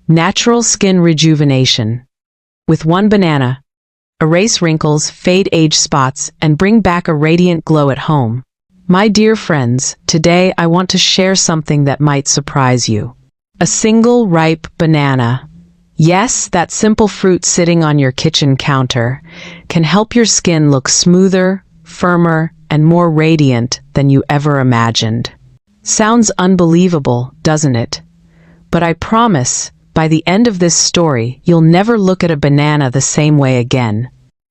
Natural Skin Rejuvenation. With one banana, erase wrinkles, fade age spots, and bring back a radiant glow at home. My dear friends, today I want to share something that might surprise you. A single ripe banana. Yes, that simple fruit sitting on your kitchen counter can help your skin look smoother, firmer, and more radiant than you ever imagined. Sounds unbelievable, doesn't it? But I promise, by the end of this story, you'll never look at a banana the same way again.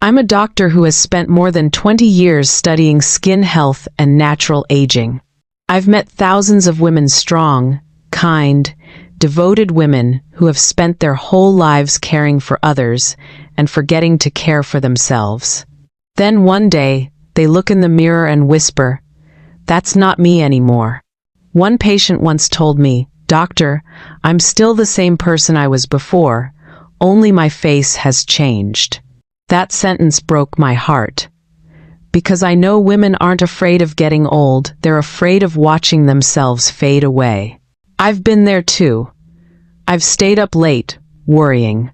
I'm a doctor who has spent more than 20 years studying skin health and natural aging. I've met thousands of women, strong, kind, devoted women who have spent their whole lives caring for others and forgetting to care for themselves. Then one day, they look in the mirror and whisper, "That's not me anymore." One patient once told me, "Doctor, I'm still the same person I was before, only my face has changed." That sentence broke my heart. Because I know women aren't afraid of getting old, they're afraid of watching themselves fade away. I've been there too. I've stayed up late, worrying.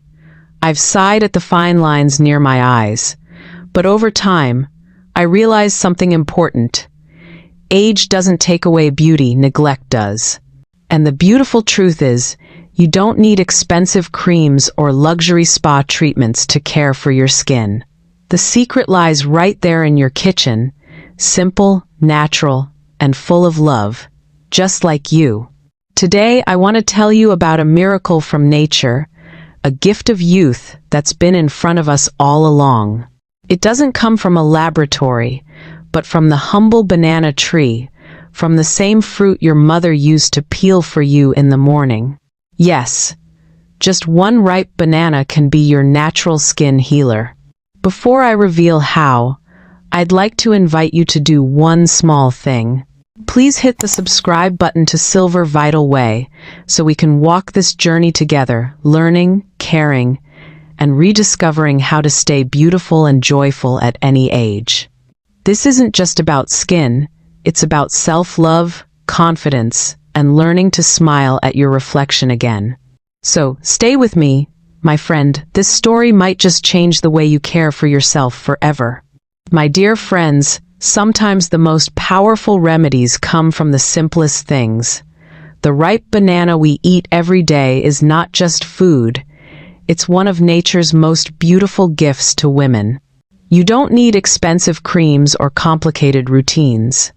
I've sighed at the fine lines near my eyes. But over time, I realized something important. Age doesn't take away beauty, neglect does. And the beautiful truth is, you don't need expensive creams or luxury spa treatments to care for your skin. The secret lies right there in your kitchen, simple, natural, and full of love, just like you. Today, I want to tell you about a miracle from nature, a gift of youth that's been in front of us all along. It doesn't come from a laboratory, but from the humble banana tree, from the same fruit your mother used to peel for you in the morning. Yes, just one ripe banana can be your natural skin healer. Before I reveal how, I'd like to invite you to do one small thing. Please hit the subscribe button to Silver Vital Way so we can walk this journey together, learning, caring, and rediscovering how to stay beautiful and joyful at any age. This isn't just about skin. It's about self-love, confidence, and learning to smile at your reflection again. So, stay with me, my friend. This story might just change the way you care for yourself forever. My dear friends, sometimes the most powerful remedies come from the simplest things. The ripe banana we eat every day is not just food. It's one of nature's most beautiful gifts to women. You don't need expensive creams or complicated routines.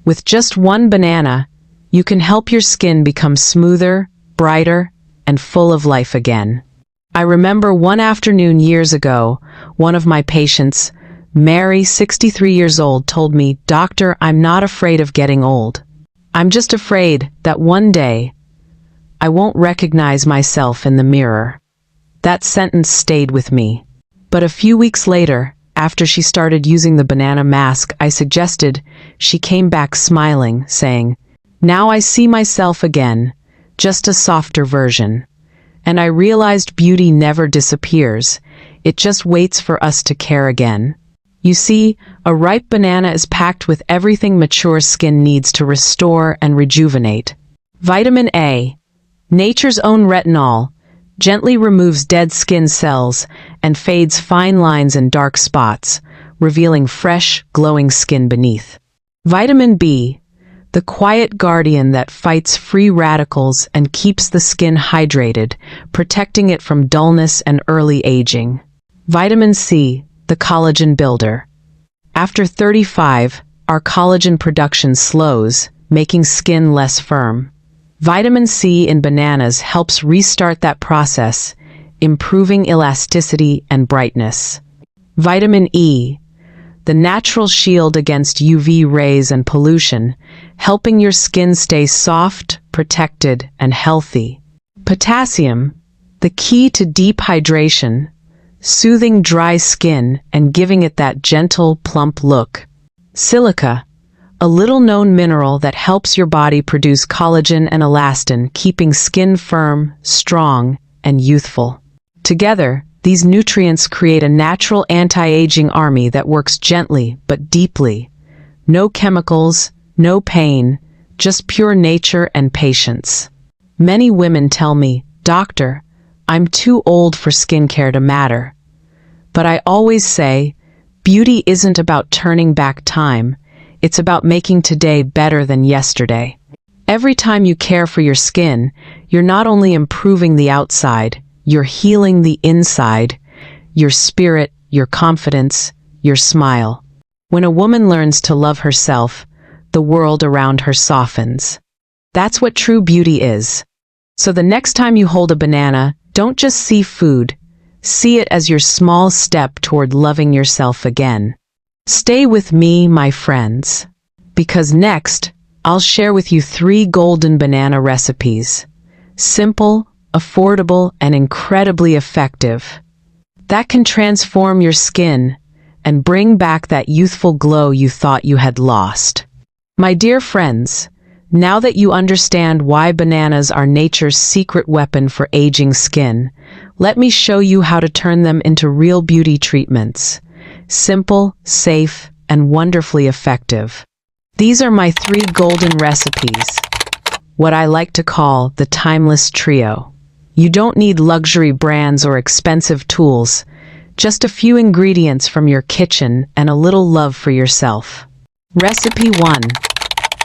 With just one banana, you can help your skin become smoother, brighter, and full of life again. I remember one afternoon years ago, one of my patients, Mary, 63 years old, told me, "Doctor, I'm not afraid of getting old. I'm just afraid that one day I won't recognize myself in the mirror." That sentence stayed with me. But a few weeks later, after she started using the banana mask I suggested, she came back smiling, saying, "Now I see myself again, just a softer version." And I realized beauty never disappears. It just waits for us to care again. You see, a ripe banana is packed with everything mature skin needs to restore and rejuvenate. Vitamin A, nature's own retinol, gently removes dead skin cells and fades fine lines and dark spots, revealing fresh, glowing skin beneath. Vitamin B, the quiet guardian that fights free radicals and keeps the skin hydrated, protecting it from dullness and early aging. Vitamin C, the collagen builder. After 35, our collagen production slows, making skin less firm. Vitamin C in bananas helps restart that process, improving elasticity and brightness. Vitamin E, the natural shield against UV rays and pollution, helping your skin stay soft, protected, and healthy. Potassium, the key to deep hydration, soothing dry skin and giving it that gentle, plump look. Silica, a little-known mineral that helps your body produce collagen and elastin, keeping skin firm, strong, and youthful. Together, these nutrients create a natural anti-aging army that works gently but deeply. No chemicals, no pain, just pure nature and patience. Many women tell me, "Doctor, I'm too old for skincare to matter." But I always say, beauty isn't about turning back time, it's about making today better than yesterday. Every time you care for your skin, you're not only improving the outside, you're healing the inside, your spirit, your confidence, your smile. When a woman learns to love herself, the world around her softens. That's what true beauty is. So the next time you hold a banana, don't just see food, see it as your small step toward loving yourself again. Stay with me, my friends, because next, I'll share with you 3 golden banana recipes. Simple, affordable, and incredibly effective. That can transform your skin and bring back that youthful glow you thought you had lost. My dear friends, now that you understand why bananas are nature's secret weapon for aging skin, let me show you how to turn them into real beauty treatments. Simple, safe, and wonderfully effective. These are my 3 golden recipes, what I like to call the timeless trio. You don't need luxury brands or expensive tools, just a few ingredients from your kitchen and a little love for yourself. Recipe 1.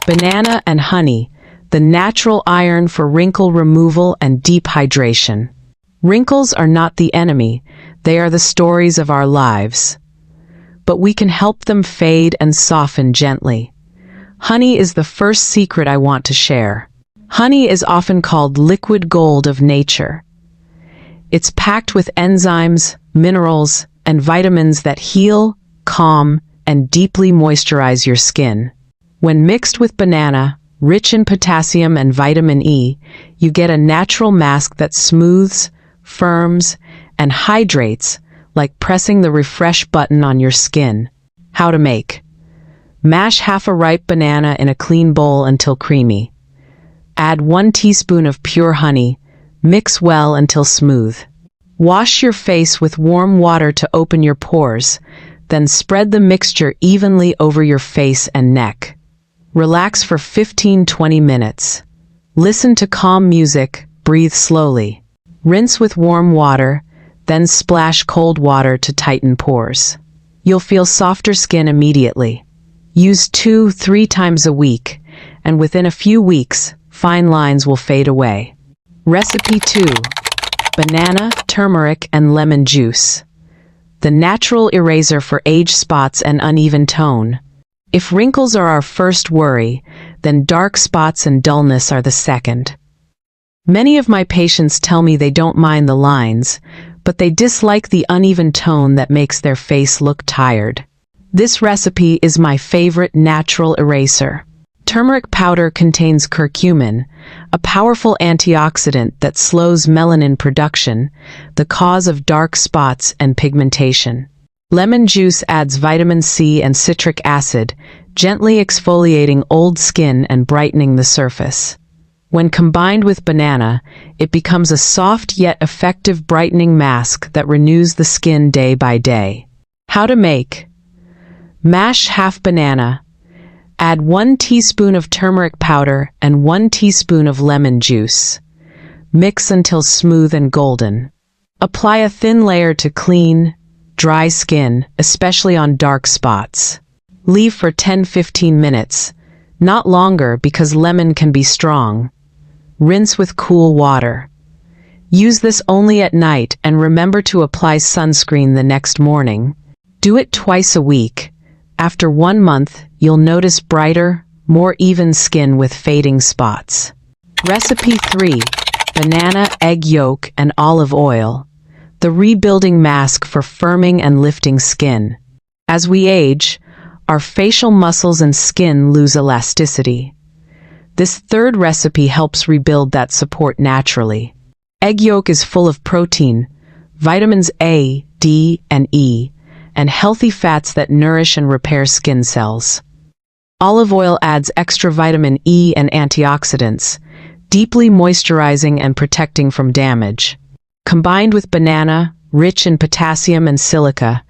Banana and honey, the natural iron for wrinkle removal and deep hydration. Wrinkles are not the enemy, they are the stories of our lives. But we can help them fade and soften gently. Honey is the first secret I want to share. Honey is often called liquid gold of nature. It's packed with enzymes, minerals, and vitamins that heal, calm, and deeply moisturize your skin. When mixed with banana, rich in potassium and vitamin E, you get a natural mask that smooths, firms, and hydrates, like pressing the refresh button on your skin. How to make. Mash half a ripe banana in a clean bowl until creamy. Add 1 teaspoon of pure honey. Mix well until smooth. Wash your face with warm water to open your pores, then spread the mixture evenly over your face and neck. Relax for 15-20 minutes. Listen to calm music, breathe slowly. Rinse with warm water, then splash cold water to tighten pores. You'll feel softer skin immediately. Use 2-3 times a week, and within a few weeks, fine lines will fade away. Recipe 2. Banana, turmeric, and lemon juice. The natural eraser for age spots and uneven tone. If wrinkles are our first worry, then dark spots and dullness are the second. Many of my patients tell me they don't mind the lines, but they dislike the uneven tone that makes their face look tired. This recipe is my favorite natural eraser. Turmeric powder contains curcumin, a powerful antioxidant that slows melanin production, the cause of dark spots and pigmentation. Lemon juice adds vitamin C and citric acid, gently exfoliating old skin and brightening the surface. When combined with banana, it becomes a soft yet effective brightening mask that renews the skin day by day. How to make. Mash half banana. Add 1 teaspoon of turmeric powder and 1 teaspoon of lemon juice. Mix until smooth and golden. Apply a thin layer to clean, dry skin, especially on dark spots. Leave for 10-15 minutes, not longer because lemon can be strong. Rinse with cool water. Use this only at night and remember to apply sunscreen the next morning. Do it twice a week. After 1 month, you'll notice brighter, more even skin with fading spots. Recipe 3. Banana, egg yolk, and olive oil. The rebuilding mask for firming and lifting skin. As we age, our facial muscles and skin lose elasticity. This third recipe helps rebuild that support naturally. Egg yolk is full of protein, vitamins A, D, and E, and healthy fats that nourish and repair skin cells. Olive oil adds extra vitamin E and antioxidants, deeply moisturizing and protecting from damage. Combined with banana, rich in potassium and silica,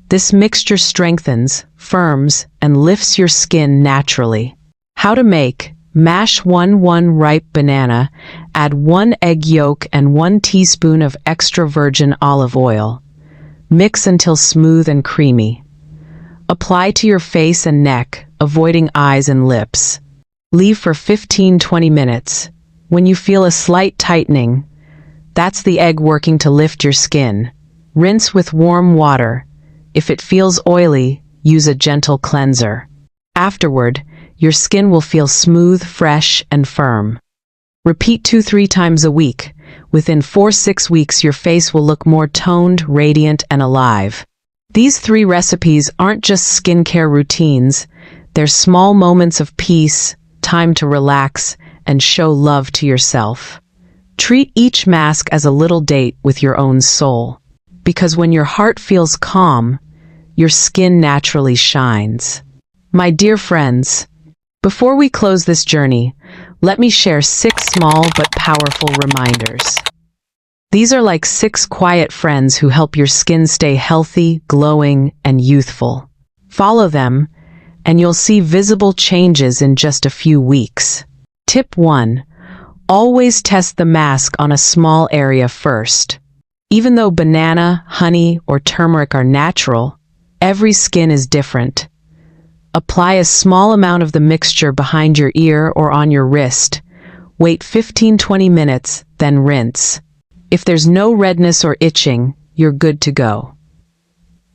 this mixture strengthens, firms, and lifts your skin naturally. How to make. Mash one ripe banana, add 1 egg yolk and 1 teaspoon of extra virgin olive oil. Mix until smooth and creamy. Apply to your face and neck, avoiding eyes and lips. Leave for 15-20 minutes. When you feel a slight tightening, that's the egg working to lift your skin. Rinse with warm water. If it feels oily, use a gentle cleanser. Afterward, your skin will feel smooth, fresh, and firm. Repeat 2-3 times a week. Within 4-6 weeks, your face will look more toned, radiant, and alive. These 3 recipes aren't just skincare routines. They're small moments of peace, time to relax, and show love to yourself. Treat each mask as a little date with your own soul. Because when your heart feels calm, your skin naturally shines. My dear friends, before we close this journey, let me share 6 small but powerful reminders. These are like 6 quiet friends who help your skin stay healthy, glowing, and youthful. Follow them, and you'll see visible changes in just a few weeks. Tip 1. Always test the mask on a small area first. Even though banana, honey, or turmeric are natural, every skin is different. Apply a small amount of the mixture behind your ear or on your wrist. Wait 15-20 minutes, then rinse. If there's no redness or itching, you're good to go.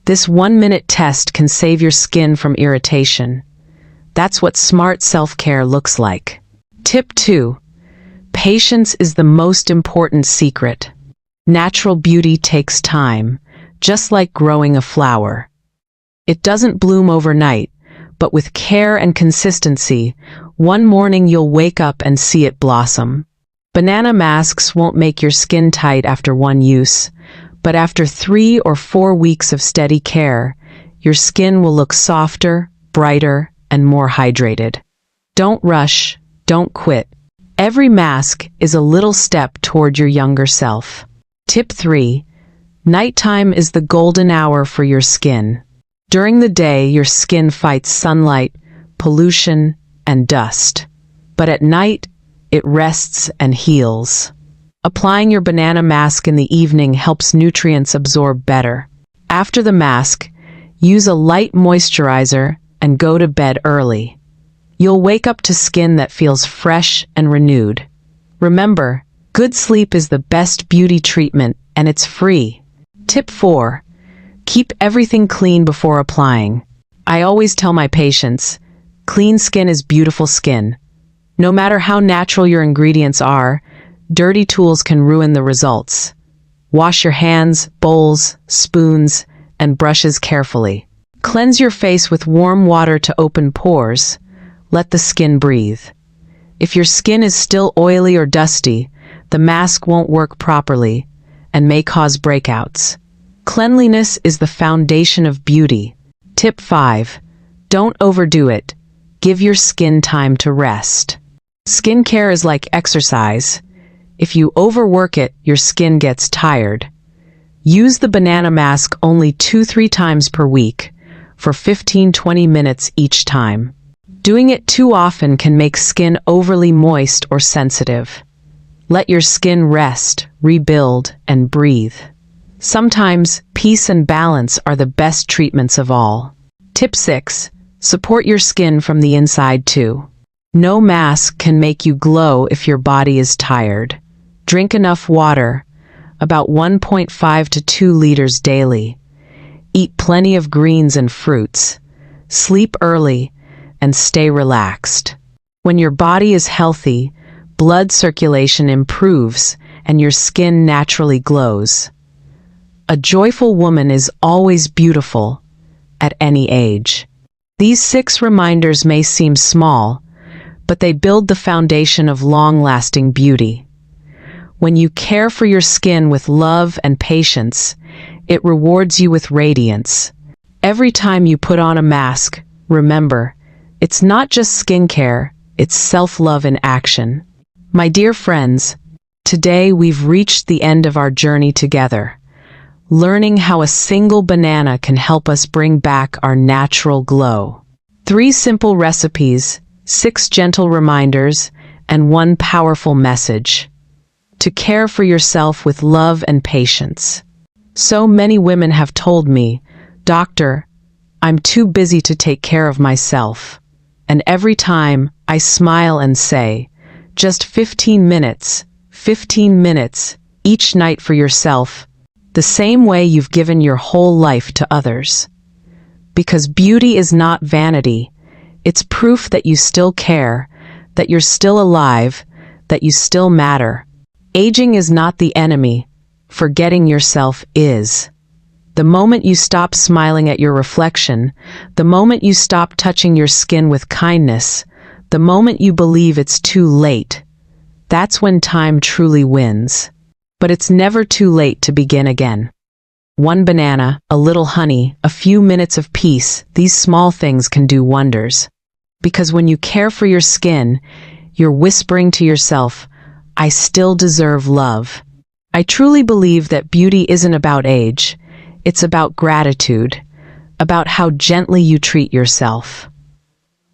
This 1-minute test can save your skin from irritation. That's what smart self-care looks like. Tip 2. Patience is the most important secret. Natural beauty takes time, just like growing a flower. It doesn't bloom overnight, but with care and consistency, one morning you'll wake up and see it blossom. Banana masks won't make your skin tight after one use, but after 3 or 4 weeks of steady care, your skin will look softer, brighter, and more hydrated. Don't rush, don't quit. Every mask is a little step toward your younger self. Tip 3. Nighttime is the golden hour for your skin. During the day, your skin fights sunlight, pollution, and dust. But at night, it rests and heals. Applying your banana mask in the evening helps nutrients absorb better. After the mask, use a light moisturizer and go to bed early. You'll wake up to skin that feels fresh and renewed. Remember, good sleep is the best beauty treatment, and it's free. Tip 4. Keep everything clean before applying. I always tell my patients, clean skin is beautiful skin. No matter how natural your ingredients are, dirty tools can ruin the results. Wash your hands, bowls, spoons, and brushes carefully. Cleanse your face with warm water to open pores. Let the skin breathe. If your skin is still oily or dusty, the mask won't work properly and may cause breakouts. Cleanliness is the foundation of beauty. Tip 5. Don't overdo it. Give your skin time to rest. Skincare is like exercise. If you overwork it, your skin gets tired. Use the banana mask only 2-3 times per week for 15-20 minutes each time. Doing it too often can make skin overly moist or sensitive. Let your skin rest, rebuild, and breathe. Sometimes, peace and balance are the best treatments of all. Tip 6. Support your skin from the inside too. No mask can make you glow if your body is tired. Drink enough water, about 1.5 to 2 liters daily. Eat plenty of greens and fruits. Sleep early, and stay relaxed. When your body is healthy, blood circulation improves and your skin naturally glows. A joyful woman is always beautiful, at any age. These 6 reminders may seem small, but they build the foundation of long-lasting beauty. When you care for your skin with love and patience, it rewards you with radiance. Every time you put on a mask, remember, it's not just skincare, it's self-love in action. My dear friends, today we've reached the end of our journey together, learning how a single banana can help us bring back our natural glow. 3 simple recipes, 6 gentle reminders, and 1 powerful message. To care for yourself with love and patience. So many women have told me, "Doctor, I'm too busy to take care of myself." And every time I smile and say, just 15 minutes each night for yourself, the same way you've given your whole life to others. Because beauty is not vanity. It's proof that you still care, that you're still alive, that you still matter. Aging is not the enemy. Forgetting yourself is. The moment you stop smiling at your reflection, the moment you stop touching your skin with kindness, the moment you believe it's too late, that's when time truly wins. But it's never too late to begin again. 1 banana, a little honey, a few minutes of peace, these small things can do wonders. Because when you care for your skin, you're whispering to yourself, I still deserve love. I truly believe that beauty isn't about age. It's about gratitude, about how gently you treat yourself.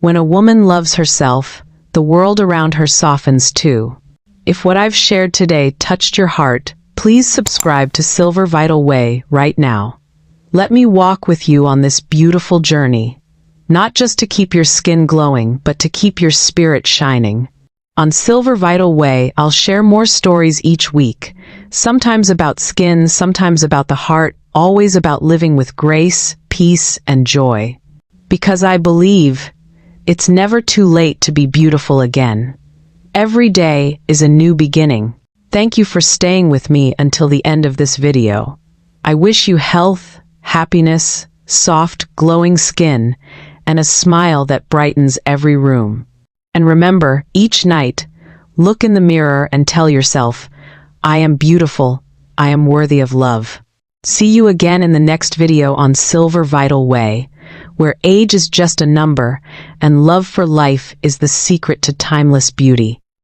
When a woman loves herself, the world around her softens too. If what I've shared today touched your heart, please subscribe to Silver Vital Way right now. Let me walk with you on this beautiful journey, not just to keep your skin glowing, but to keep your spirit shining. On Silver Vital Way, I'll share more stories each week, sometimes about skin, sometimes about the heart, always about living with grace, peace, and joy. Because I believe it's never too late to be beautiful again. Every day is a new beginning. Thank you for staying with me until the end of this video. I wish you health, happiness, soft, glowing skin, and a smile that brightens every room. And remember, each night, look in the mirror and tell yourself, I am beautiful, I am worthy of love. See you again in the next video on Silver Vital Way, where age is just a number and love for life is the secret to timeless beauty.